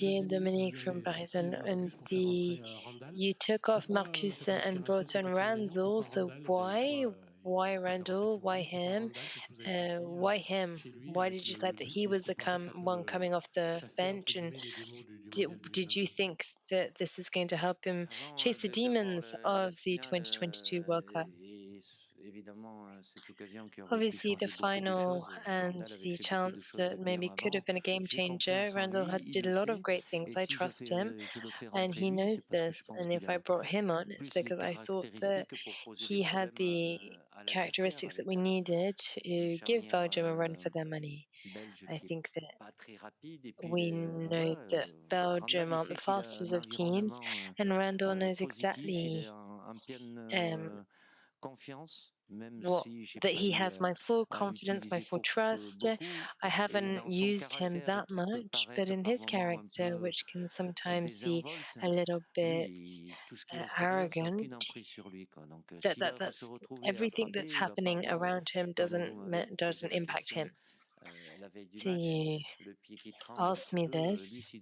Didier Dominique from Paris, and the you took off Marcus and brought on Randall. So why? Why Randall? Why him? Why him? Why did you decide that he was the one coming off the bench? And did you think that this is going to help him chase the demons of the 2022 World Cup? Obviously, the final and the chance that maybe could have been a game changer. Randall did a lot of great things. I trust him, and he knows this. And if I brought him on, it's because I thought that he had the characteristics that we needed to give Belgium a run for their money. I think that we know that Belgium aren't the fastest of teams, and Randall knows exactly um, what that he has my full confidence, my full trust. I haven't used him that much, but in his character, which can sometimes see a little bit arrogant, that's everything that's happening around him doesn't impact him. So you ask me this: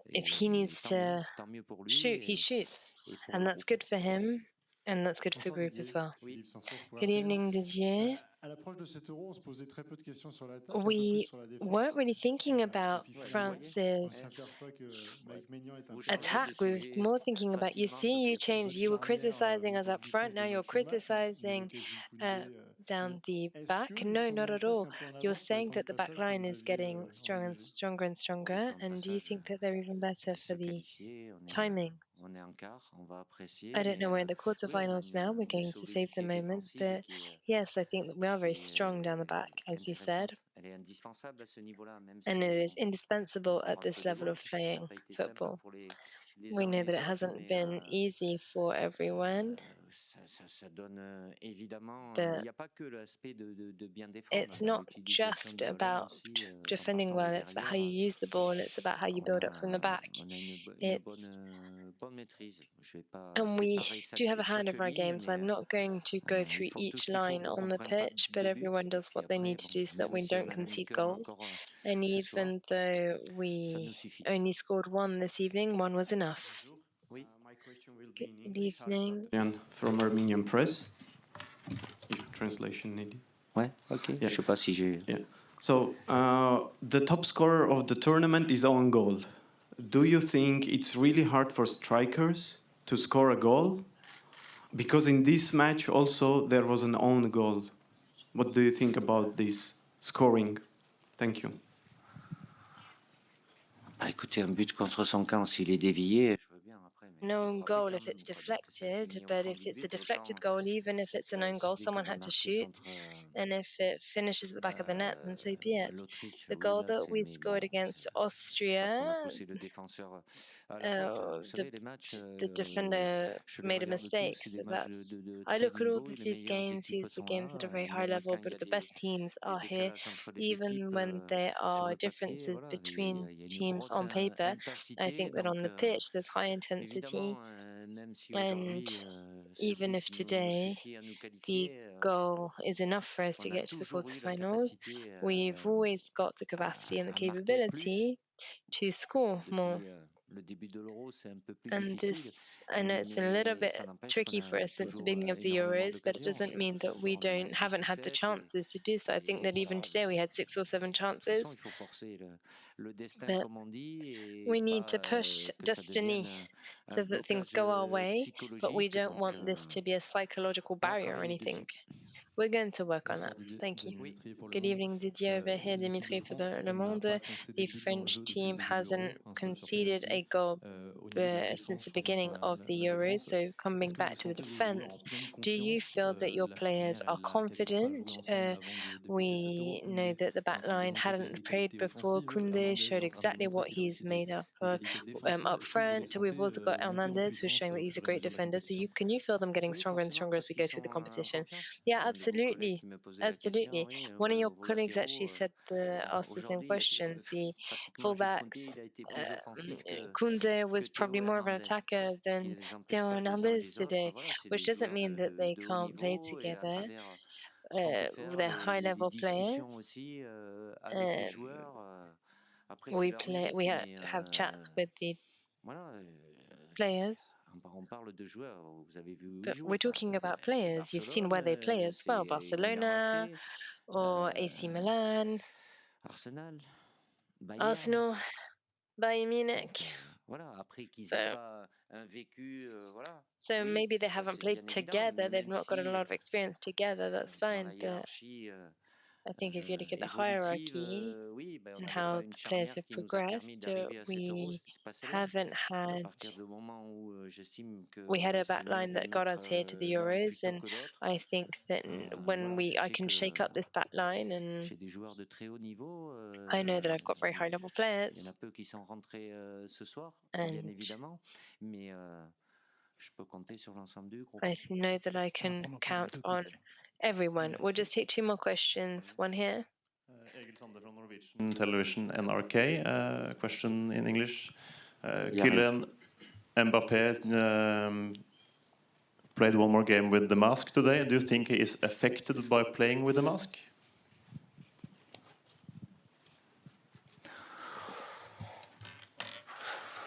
if he needs to shoot, he shoots, and that's good for him, and that's good for the group as well. Philippe Sansfourche pour Good RTL. evening, Didier. À l'approche de cet euro, on se posait très peu de questions sur l'attaque, un peu plus We sur la défense. weren't really thinking Et about puis finalement, on France's s'aperçoit que Mike Maignan est un attack. We were more thinking about, you see, you changed. You were criticizing us up front. Now you're criticizing Jules uh, Koundé. down the Est-ce back. qu'ils No, sont not même at presque all. un peu en You're avance sur les saying temps de that the back passage que line vous is aviez getting stronger and envisagé? stronger and stronger, and do you think that they're even better for the timing? I don't know, we're in the quarterfinals now. We're going to save the moment, but yes, I think that we are very strong down the back, as you said, and it is indispensable at this level of playing football. We know that it hasn't been easy for everyone, but it's not just about defending well, it's about how you use the ball, it's about how you build up from the back. It's and we do have a hand over our game, so I'm not going to go through each line on the pitch, but everyone does what they need to do so that we don't concede goals. And even though we only scored one this evening, one was enough. My question will be Good in English. evening. From Armenian Press. If translation needed. Ouais, ok. Yeah. Je sais pas si j'ai. Yeah. So the top scorer of the tournament is own goal. Do you think it's really hard for strikers to score a goal? Because in this match also there was an own goal. What do you think about this scoring? Thank you. Bah, écoutez, un but contre son camp, s'il est dévié, je veux bien après. No own goal if it's deflected, but if it's a deflected goal, even if it's an own goal, someone had to shoot. And if it finishes at the back of the net, then so be it. The goal that we scored against Austria, the defender made a mistake. So that's. I look at all of these games. These are games at a very high level, but the best teams are here, even when there are differences between teams on paper. I think that on the pitch there's high intensity, and even if today the goal is enough for us to get to the quarterfinals, we've always got the capacity and the capability to score more. And this, I know it's been a little bit tricky for us since the beginning of the Euros, but it doesn't mean that we haven't had the chances to do so. I think that even today we had 6 or 7 chances. But we need to push destiny so that things go our way, but we don't want this to be a psychological barrier or anything. We're going to work on that. Thank you. Good evening, Didier over here, Dimitri for Le Monde. The French team hasn't conceded a goal since the beginning of the Euros, so coming back to the defense, do you feel that your players are confident? We know that the back line hadn't played before. Koundé showed exactly what he's made up front. We've also got Hernandez, who's showing that he's a great defender. So can you feel them getting stronger and stronger as we go through the competition? Yeah, absolutely. Absolutely. One of your colleagues actually asked the same question. The fullbacks, Koundé was probably more of an attacker than Theo Hernandez today, which doesn't mean that they can't play together. They're high-level players. Have chats with the players. But we're talking about players. You've seen where they play as well. Barcelona or AC Milan, Arsenal, Bayern Munich. voilà, après qu'ils aient So, pas un vécu, voilà. so Oui, maybe they ça haven't c'est bien played évident, together, they've même not got a si lot of experience together, that's dans la fine. But hiérarchie I think if you look at the évolutive, hierarchy oui, ben, on and n'avait pas how une the players charnière have qui nous a permis progressed, d'arriver à cet Euro, we c'était pas celle-là. haven't Mais à had partir du moment où j'estime we had que a c'est back mieux line de that got mettre us here to the l'un Euros, plutôt and que l'autre, I think that when voilà, je I sais can que shake up this back line, and chez des joueurs de très haut niveau, I know that I've got very high level il y en a players, peu qui sont rentrés ce soir, bien and évidemment, mais je peux compter sur l'ensemble du groupe. I know that I On va can prendre encore count deux on questions. everyone. We'll Merci. just take two more questions. One here. Egil Sander from Norwegian Television NRK. Question in English. Il arrive. Kylian Mbappé played one more game with the mask today. Do you think he is affected by playing with the mask?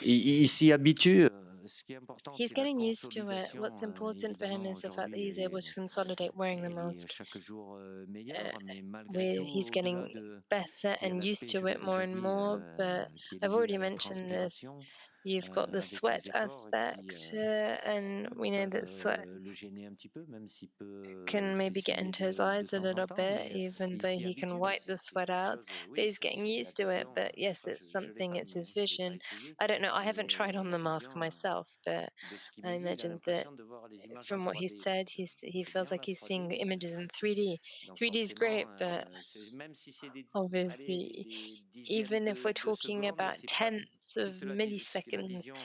Il s'y habitue. Ce qui est important, He's c'est la getting used to it. What's consolidation. important for him Évidemment, is the fact that aujourd'hui, he's able to consolidate wearing the il est mask. chaque jour meilleur, Uh, mais malgré where tout, he's au-delà getting de... better Il y a and used l'aspect, je to l'ai it more déjà and dit, more, but qui est I've lié already à la mentioned this. transpiration, You've got the avec les sweat efforts aspect, and we know that sweat le gêner un petit peu, même s'il peut can maybe get s'essuyer into his de eyes a temps en little temps, bit, mais even il though s'y he can habitue. wipe the C'est sweat quelque out. chose, But oui, he's getting c'est used to it. l'addiction. But yes, Moi, it's je l'ai something, pas it's mis, his hein, je l'ai pas vision. essayé, I don't know, I haven't mais tried on the mask vision myself, but de ce qu'il I me dit, il a imagine that l'impression de voir les images en from what he 3D. said, Donc, he c'est feels bien like la he's seeing 3D. images in 3D. Donc 3D is great, forcément, but même si c'est allez, obviously, des dixièmes even if we're de talking secondes, about c'est pas tenths of toute la, la milliseconds, vision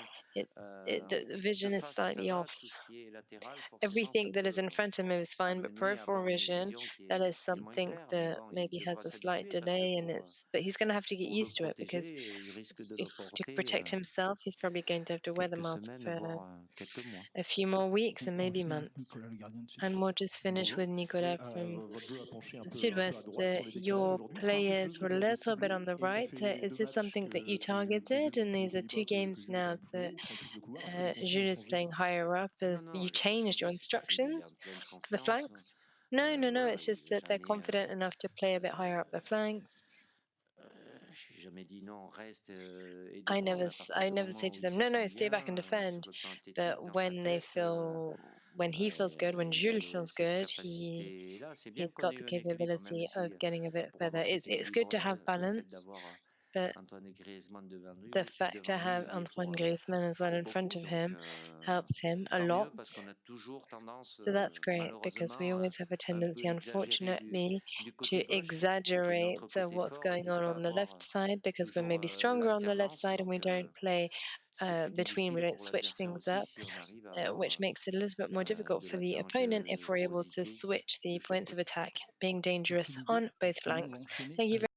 the de vision is face, ça slightly va. Tout off. ce qui est latéral, forcément, ça Everything that is peut in front of him is fine, but amener à peripheral avoir une vision, vision that is qui est moins something claire. Mais that bon, il maybe devra has a slight s'habituer parce que delay, and but he's going to have to get pour le used to it, because protéger, il risque de le if to porter protect himself, he's probably going to have to wear the quelques mask semaines, for voire quelques mois. a few more weeks Et and on maybe finit avec months. Nicolas, le gardien de And Sud-Ouest. we'll just finish Bonjour. with Oui, Nicolas from votre jeu a penché un peu à Sud-West. droite sur les décalages Your aujourd'hui. Est-ce que c'est quelque chose players que were a vous avez little bit on ciblé the et ça right. fait Is deux this matchs something that you que Jules targeted? est And plus haut these are que two Liboc, que games Jules est quand now même plus that haut, prend plus de couloir. Est-ce que les consignes ont Jules is changé? playing higher up. Ah non, non, You elle n'a pas changed your changé. C'est que Jules, il est en instructions pleine for the confiance. flanks? No, no, no. Voilà, It's il just n'est that they're jamais... confident enough to play a bit higher up the flanks. Je n'ai jamais dit non, reste et I défends, mais à partir I du never say moment to où il them, se no, sent no, stay back and bien defend. sur le plan athlétique, But dans sa when they tête, feel, when he feels good, when il a Jules feels cette good, capacité là. C'est bien he's qu'on got ait the eu un équilibre, même capability si of getting a bit pour further. avoir cet It's good to équilibre-là, have le fait balance, d'avoir but Antoine Griezmann the fact to devant have lui y est Antoine Griezmann as well pour in front beaucoup. of Donc him helps him a tant lot. mieux parce qu'on a toujours tendance, So that's great, because we malheureusement, always have a un peu tendency, exagérer unfortunately, du côté to gauche, ce qui est notre exaggerate côté what's fort, et going de ne pas on the avoir left side, because we're toujours maybe stronger on the left l'alternance. side and we Donc don't play c'est plus between, we difficile don't pour switch l'adversaire things aussi up, si on arrive à which avoir makes it a little bit more difficult de for la the opponent if we're able to dangerosité switch the de chaque points of côté. attack, being Merci dangerous Didier. on both Et nous, on va flanks. enchaîner Thank you avec